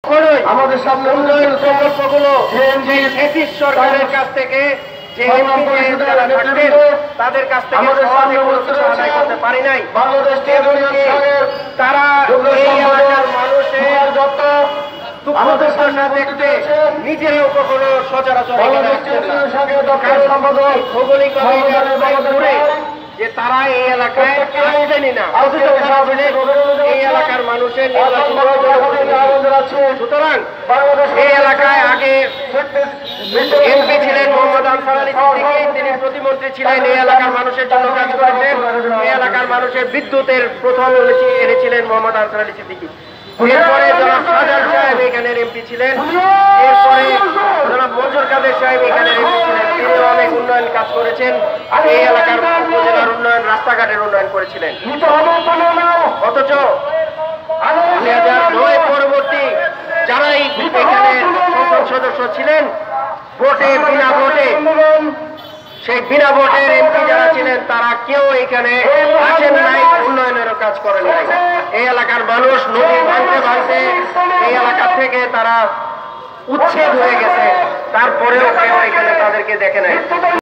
আমাদের সামনে উন্নয়ন প্রকল্পগুলো সরকারের কাছ থেকে যে তাদের কাছ থেকে আদায় করতে পারি নাই। তারা এই এলাকার মানুষের দেখতে নিজেরাও কখনো সচরাচর ভৌগোলিকভাবে যে তারা এই এলাকায় আসবেনই না, এই এলাকার মানুষের সুতরাং এই এলাকায় আগে এমপি ছিলেন মোহাম্মদ আনসার আলী সিদ্দিকী, তিনি প্রতিমন্ত্রী ছিলেন, এই এলাকার মানুষের জন্য কাজ করেছেন। এই এলাকার মানুষের বিদ্যুতের প্রথম এনেছিলেন মোহাম্মদ আনসার আলী সিদ্দিকী। এরপরে জনাব শাহজাহান সাহেব এখানের এমপি ছিলেন, এরপরে জনাব মঞ্জুর কাদের সাহেব এখানের এমপি ছিলেন, তিনি অনেক উন্নয়ন কাজ করেছেন, এই এলাকার উপজেলার উন্নয়ন, রাস্তাঘাটের উন্নয়ন করেছিলেন। অথচ 2009 পরবর্তী যারাই এখানে সংসদ সদস্য ছিলেন, বিনা ভোটে সেই বিনা ভোটের এমপি যারা ছিলেন তারা কেউ এখানে আসেন নাই, উন্নয়নেরও কাজ করেন নাই। এই এলাকার মানুষ নদী ভাঙতে ভাঙতে এই এলাকা থেকে তারা উচ্ছেদ হয়ে গেছে, তারপরেও কেউ এখানে তাদেরকে দেখে নাই।